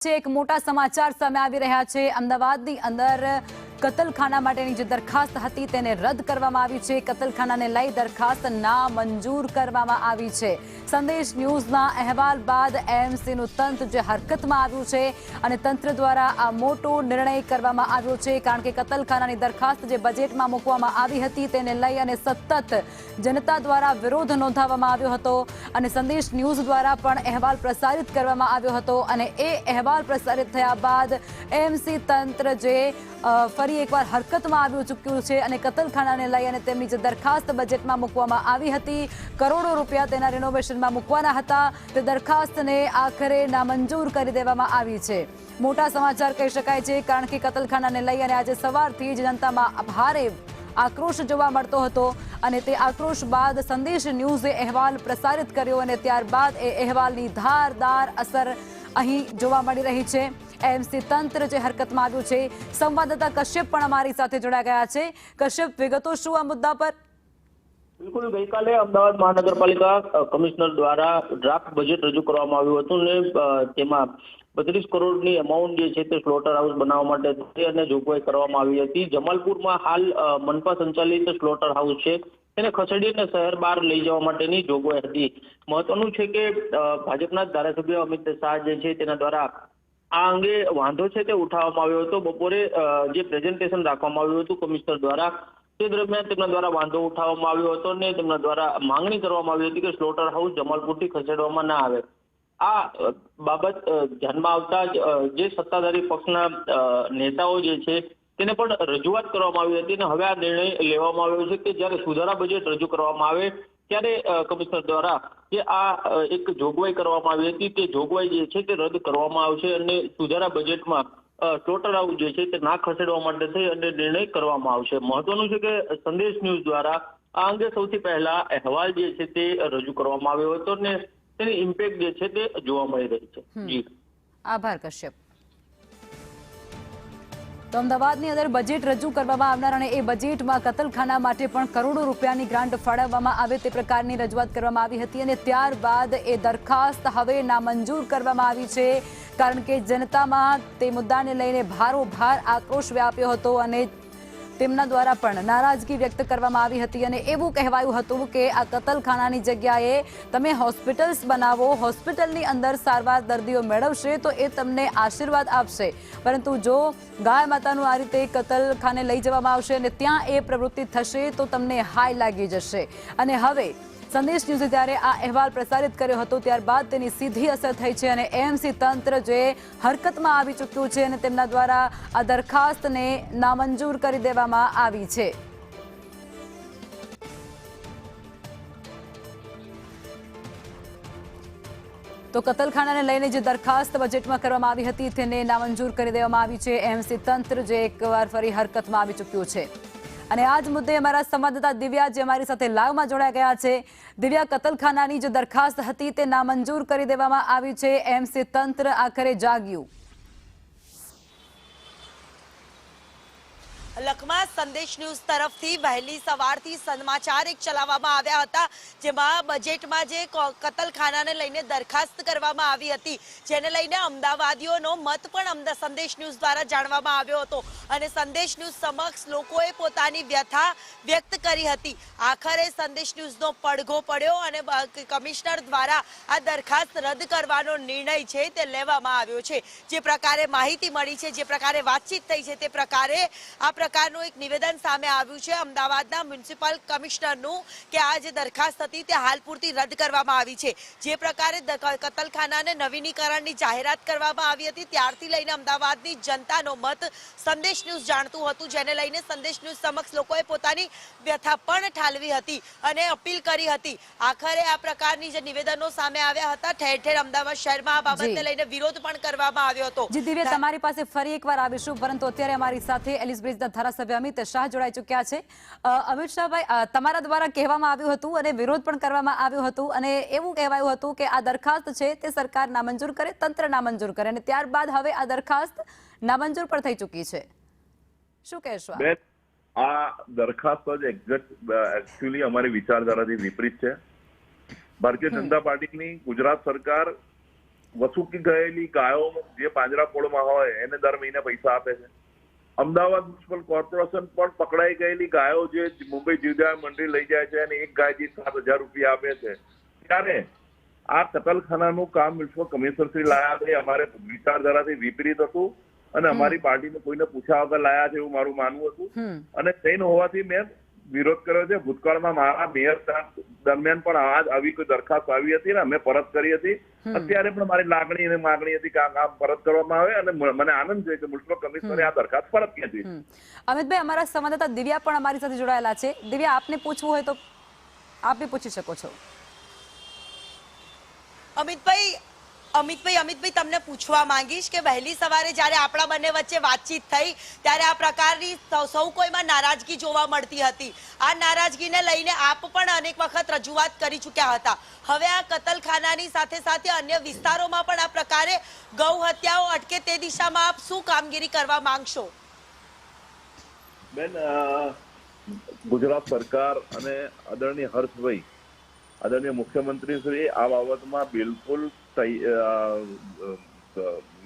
એક મોટા સમાચાર સામે આવી રહ્યા છે। અમદાવાદની અંદર કતલખાના માટેની જે દરખાસ્ત હતી તેને રદ કરવામાં આવી છે। કતલખાનાને લઈ દરખાસ્ત નામંજૂર કરવામાં આવી છે। સંદેશ ન્યૂઝના અહેવાલ બાદ એએમસીનું તંત્ર જે હરકતમાં આવ્યું છે અને તંત્ર દ્વારા આ મોટો નિર્ણય કરવામાં આવ્યો છે, કારણ કે કતલખાનાની દરખાસ્ત જે બજેટમાં મૂકવામાં આવી હતી તેને લઈ અને સતત જનતા દ્વારા વિરોધ નોંધાવવામાં આવ્યો હતો અને સંદેશ ન્યૂઝ દ્વારા પણ અહેવાલ પ્રસારિત કરવામાં આવ્યો હતો અને એ અહેવાલ પ્રસારિત થયા બાદ એએમસી તંત્ર જે ફરી એકવાર હરકતમાં આવી ચૂક્યું છે અને કતલખાનાને લઈ અને તેમની જે દરખાસ્ત બજેટમાં મૂકવામાં આવી હતી, કરોડો રૂપિયા તેના રિનોવેશનમાં મૂકવાના હતા, તે દરખાસ્તને આખરે નામંજૂર કરી દેવામાં આવી છે। મોટા સમાચાર કહી શકાય છે, કારણ કે કતલખાનાને લઈ અને આજે સવારથી જ જનતામાં ભારે આક્રોશ જોવા મળતો હતો અને તે આક્રોશ બાદ સંદેશ ન્યૂઝે અહેવાલ પ્રસારિત કર્યો અને ત્યારબાદ એ અહેવાલની ધારદાર અસર અહીં જોવા મળી રહી છે। એએમસી તંત્ર જે હરકતમાં આવ્યું છે। સંવાદદાતા કશ્યપ પણ અમારી સાથે જોડાઈ ગયા છે। કશ્યપ, વિગતો શું આ મુદ્દા પર? બિલકુલ, ગઈકાલે અમદાવાદ મહાનગરપાલિકા કમિશનર દ્વારા ડ્રાફ્ટ બજેટ રજૂ કરવામાં આવ્યું હતું ને તેમાં 32 કરોડની અમાઉન્ટ જે છે તે સ્લોટર હાઉસ બનાવવા માટે અને જોગવાઈ કરવામાં આવી હતી। જમાલપુરમાં હાલ મનપા સંચાલિત સ્લોટર હાઉસ છે તેને ખસેડીને શહેર બહાર લઈ જવા માટેની જોગવાઈ હતી। મહત્વનું છે કે ભાજપના ધારાસભ્ય અમિત શાહ જે છે તેના દ્વારા આ અંગે વાંધો છે તે ઉઠાવવામાં આવ્યો હતો। બપોરે જે પ્રેઝન્ટેશન રાખવામાં આવ્યું હતું કમિશનર દ્વારા, તે દરમિયાન તેમના દ્વારા વાંધો ઉઠાવવામાં આવ્યો હતો અને તેમના દ્વારા માંગણી કરવામાં આવી હતી કે સ્લોટર હાઉસ જમાલપુરથી ખસેડવામાં ના આવે। આ બાબત ધ્યાનમાં આવતા જે સત્તાધારી પક્ષના નેતાઓ જે છે તેને પણ રજૂઆત કરવામાં આવી હતી અને હવે આ નિર્ણય લેવામાં આવ્યો છે કે જ્યારે સુધારા બજેટ રજૂ કરવામાં આવે ત્યારે કમિશનર દ્વારા જે આ એક જોગવાઈ કરવામાં આવી હતી તે જોગવાઈ જે છે તે રદ કરવામાં આવશે અને સુધારા બજેટમાં સ્લોટર હાઉસ જે છે તે ના ખસેડવા માટે થઈ અને નિર્ણય કરવામાં આવશે। મહત્વનું છે કે સંદેશ ન્યૂઝ દ્વારા આ અંગે સૌથી પહેલા અહેવાલ જે છે તે રજૂ કરવામાં આવ્યો હતો અને તેની ઇમ્પેક્ટ જે છે તે જોવા મળી રહી છે। જી, આભાર કશ્યપ। તો અમદાવાદની અંદર બજેટ રજૂ કરવામાં આવનાર અને એ બજેટમાં કતલખાના માટે પણ કરોડો રૂપિયાની ગ્રાન્ટ ફાળવવામાં આવે તે પ્રકારની રજૂઆત કરવામાં આવી હતી અને ત્યારબાદ એ દરખાસ્ત હવે નામંજૂર કરવામાં આવી છે, કારણ કે જનતામાં તે મુદ્દાને લઈને ભારોભાર આક્રોશ વ્યાપ્યો હતો અને તેમના દ્વારા પણ નારાજગી વ્યક્ત કરવામાં આવી હતી અને એવું કહેવાયું હતું કે આ કતલખાનાની જગ્યાએ તમે હોસ્પિટલ્સ બનાવો, હોસ્પિટલની અંદર સારવાર દર્દીઓ મેળવશે તો એ તમને આશીર્વાદ આપશે, પરંતુ જો ગાય માતાનું આ રીતે કતલખાને લઈ જવામાં આવશે અને ત્યાં એ પ્રવૃત્તિ થશે તો તમને હાય લાગી જશે। અને હવે સંદેશ ન્યૂઝે જ્યારે આ અહેવાલ પ્રસારિત કર્યો હતો ત્યારબાદ તેની સીધી અસર થઈ છે અને એએમસી તંત્ર જે હરકતમાં આવી ચૂક્યું છે અને તેમના દ્વારા આ દરખાસ્તને નામંજૂર કરી દેવામાં આવી છે। તો કતલખાનાને લઈને જે દરખાસ્ત બજેટમાં કરવામાં આવી હતી તેને નામંજૂર કરી દેવામાં આવી છે। એએમસી તંત્ર જે એકવાર ફરી હરકતમાં આવી ચૂક્યું છે અને આ જ મુદ્દે અમારા સંવાદદાતા દિવ્યા જે અમારી સાથે લાઈવમાં જોડાઈ ગયા છે। દિવ્યા, કતલખાનાની જે દરખાસ્ત હતી તે નામંજૂર કરી દેવામાં આવી છે, એએમસી તંત્ર આખરે જાગ્યું। લખમા સંદેશ ન્યૂઝ તરફથી વહેલી સવારથી સમાચાર એક ચલાવવામાં આવ્યા હતા, જેમાં બજેટમાં જે કતલખાનાને લઈને દરખાસ્ત કરવામાં આવી હતી, જેને લઈને અમદાવાદીઓનો મત પણ સંદેશ ન્યૂઝ દ્વારા જાણવામાં આવ્યો હતો અને સંદેશ ન્યૂઝ સમક્ષ લોકોએ પોતાની વ્યથા વ્યક્ત કરી હતી। આખરે સંદેશ ન્યૂઝનો પડઘો પડ્યો અને કમિશનર દ્વારા આ દરખાસ્ત રદ કરવાનો નિર્ણય છે તે લેવામાં આવ્યો છે। જે પ્રકારે માહિતી મળી છે, જે પ્રકારે વાતચીત થઈ છે, તે પ્રકારે આ પ્રકારનું એક નિવેદન સામે આવ્યું છે અમદાવાદના મ્યુનિસિપલ કમિશનરનું કે આ જે દરખાસ્ત હતી તે હાલ પૂરતી રદ કરવામાં આવી છે। જે પ્રકારે કતલખાનાને નવીનીકરણની જાહેરાત કરવામાં આવી હતી ત્યારથી લઈને અમદાવાદની જનતાનો મત સંદેશ ન્યૂઝ જાણતું હતું, જેને લઈને સંદેશ ન્યૂઝ સમક્ષ લોકોએ પોતાની વ્યથા પણ ઠાલવી હતી અને અપીલ કરી હતી। આખરે આ પ્રકારની જે નિવેદનો સામે આવ્યા હતા, ઠેર ઠેર અમદાવાદ શહેરમાં આ બાબતને લઈને વિરોધ પણ કરવામાં આવ્યો હતો। જી દિવ્યા, તમારી પાસે ફરી એકવાર આવીશું, પરંતુ અત્યારે અમારી સાથે એલિસબ્રિજના ધારાસભ્ય અમિત શાહ જોડાઈ ચૂક્યા છે। અમિત શાહભાઈ, તમારા દ્વારા કહેવામાં આવ્યું હતું અને વિરોધ પણ કરવામાં આવ્યું હતું અને એવું કહેવાયું હતું કે આ દરખાસ્ત છે તે સરકાર નામંજૂર કરે, તંત્ર નામંજૂર કરે અને ત્યારબાદ હવે આ દરખાસ્ત નામંજૂર પણ થઈ ચૂકી છે, શું કહેશો? આ દરખાસ્ત જ એકચ્યુઅલી અમારી વિચારધારાથી વિપરીત છે। ભારતીય જનતા પાર્ટીની ગુજરાત સરકાર વસૂકી ગયેલી ગાયો જે પાંજરાપોળમાં હોય એને દર મહિને પૈસા આપે છે. અમદાવાદ મ્યુનિસિપલ કોર્પોરેશન પણ પકડાઈ ગયેલી ગાયો જે મુંબઈ જીવદયા મંડળી લઈ જાય છે અને એક ગાય દીઠ 7,000 રૂપિયા આપે છે. ત્યારે આ કતલખાનાનું કામ મ્યુનિસિપલ કમિશનર શ્રી લાયા છે. અમારે વિચારધારાથી વિપરીત હતું અને અમારી પાર્ટીને કોઈને પૂછ્યા વગર લાયા છે એવું મારું માનવું હતું અને તેન હોવાથી મેં વિરોધ કર્યો છે. ભૂતકાળમાં મારા મેયર દરમિયાન પણ આવી કોઈ દરખાસ્ત આવી હતી ને અમે પરત કરી હતી. અત્યારે પણ મારી લાગણી અને માગણી હતી કે આ કામ પરત કરવામાં આવે અને મને આનંદ છે કે મ્યુનિસિપલ કમિશનરે આ દરખાસ્ત પરત કરી. અમિતભાઈ, અમારા સંવાદદાતા દિવ્યા પણ અમારી સાથે જોડાયેલા છે. દિવ્યા, આપને પૂછવું હોય તો આપ બી પૂછી શકો છો. અમિતભાઈ તમને પૂછવા માંગીશ કે વહેલી સવારે જ્યારે આપણા બંને વચ્ચે વાતચીત થઈ ત્યારે આ પ્રકારની સૌ કોઈમાં નારાજગી જોવા મળતી હતી. આ નારાજગીને લઈને આપ પણ અનેક વખત રજૂઆત કરી ચૂક્યા હતા. હવે આ કતલખાનાની સાથે સાથે અન્ય વિસ્તારોમાં પણ આ પ્રકારે ગૌ હત્યાઓ અટકે તે દિશામાં આપ શું કામગીરી કરવા માંગશો? બેન, ગુજરાત સરકાર અને આદરણીય હર્ષભાઈ, આદરણીય મુખ્યમંત્રી શ્રી આ બાબતમાં બિલકુલ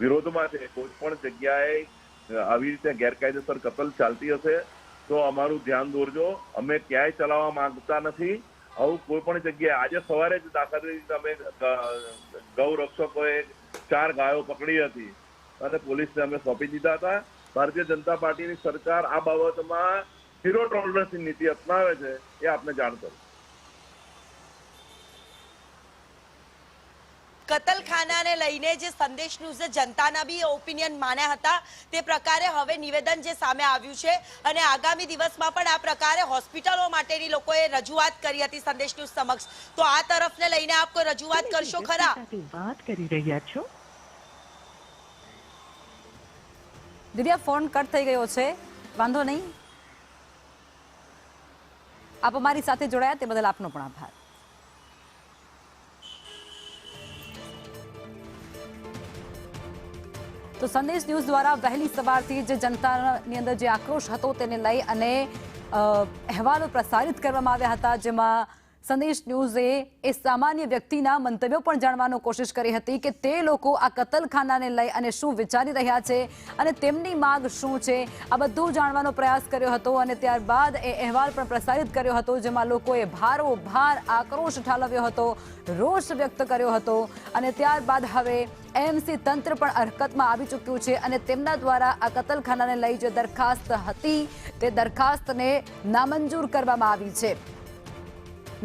વિરોધમાં છે. કોઈ પણ જગ્યાએ આવી રીતે ગેરકાયદેસર કતલ ચાલતી હશે તો અમારું ધ્યાન દોરજો. અમે ક્યાંય ચલાવવા માંગતા નથી આવું કોઈ પણ જગ્યાએ. આજે સવારે જ દાખલા તરીકે અમે ગૌ રક્ષકોએ 4 ગાયો પકડી હતી અને પોલીસને અમે સોંપી દીધા હતા. ભારતીય જનતા પાર્ટીની સરકાર આ બાબતમાં ઝીરો ટોલરન્સની નીતિ અપનાવે છે એ આપને જાણ કરું. કતલખાનાને લઈને જે સંદેશ ન્યૂઝે જનતાના બી ઓપિનિયન માન્યા હતા તે પ્રકારે હવે નિવેદન જે સામે આવ્યું છે અને આગામી દિવસમાં પણ આ પ્રકારે હોસ્પિટલો માટેની લોકોએ રજૂઆત કરી હતી સંદેશ ન્યૂઝ સમક્ષ. તો આ તરફને લઈને આપ કોઈ રજૂઆત કરશો ખરા? વાત કરી રહ્યા છો. દિવ્યા, ફોન કટ થઈ ગયો છે, વાંધો નહીં. આપ અમારી સાથે જોડાયા તે બદલ આપનો પણ આભાર. તો સંદેશ ન્યૂઝ દ્વારા વહેલી સવારથી જે જનતાની અંદર જે આક્રોશ હતો તેને લઈ અને અહેવાલો પ્રસારિત કરવામાં આવ્યા હતા, જેમાં સંદેશ ન્યૂઝે એ સામાન્ય વ્યક્તિના મંતવ્યો પણ જાણવાનો કોશિશ કરી હતી કે તે લોકો આ કતલખાનાને લઈ અને શું વિચારી રહ્યા છે અને તેમની માંગ શું છે. આ બધું જાણવાનો પ્રયાસ કર્યો હતો અને ત્યારબાદ એ અહેવાલ પણ પ્રસારિત કર્યો હતો, જેમાં લોકોએ ભારોભાર આક્રોશ ઠાલવ્યો હતો, રોષ વ્યક્ત કર્યો હતો અને ત્યારબાદ હવે એએમસી તંત્ર પણ હરકતમાં આવી ચૂક્યું છે અને તેમના દ્વારા આ કતલખાનાને લઈ જે દરખાસ્ત હતી તે દરખાસ્તને નામંજૂર કરવામાં આવી છે.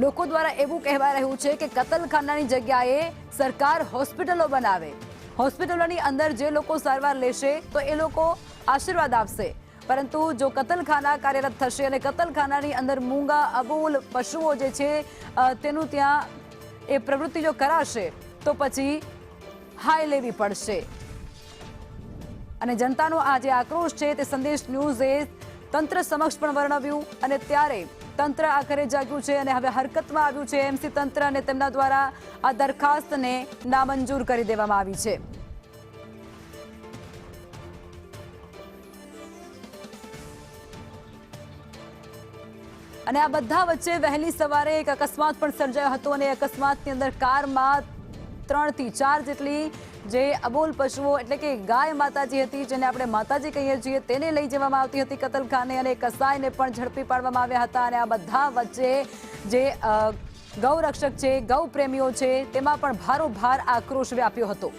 લોકો દ્વારા એવું કહેવાય રહ્યું છે કે કતલખાનાની જગ્યાએ સરકાર હોસ્પિટલો બનાવે. હોસ્પિટલોની અંદર જે લોકો સારવાર લેશે તો એ લોકો આશીર્વાદ આપશે, પરંતુ જો કતલખાના કાર્યરત થશે અને કતલખાનાની અંદર મૂંગા અબોલ પશુઓ જે છે તેનું ત્યાં એ પ્રવૃત્તિ જો કરાશે તો પછી હાય લેવી પડશે. અને જનતાનો આ જે આક્રોશ છે તે સંદેશ ન્યૂઝે તંત્ર સમક્ષ પણ વર્ણવ્યું અને ત્યારે તંત્ર આખરે જાગ્યું છે અને હવે હરકતમાં આવ્યું છે એએમસી તંત્ર અને તેમના દ્વારા આ દરખાસ્તને નામંજૂર કરી દેવામાં આવી છે. અને આ બધા વચ્ચે વહેલી સવારે એક અકસ્માત પણ સર્જાયો હતો અને અકસ્માતની અંદર કારમાં 3 થી 4 જેટલી જે અબોલ પશુઓ એટલે કે ગાય માતાજી હતી, જેને આપણે માતાજી કહીએ છીએ, તેને લઈ જવામાં આવતી હતી કતલખાને અને કસાઈને પણ ઝડપી પાડવામાં આવ્યા હતા. અને આ બધા વચ્ચે જે ગૌ રક્ષક છે, ગૌ પ્રેમીઓ છે, તેમાં પણ ભારોભાર આક્રોશ વ્યાપ્યો હતો.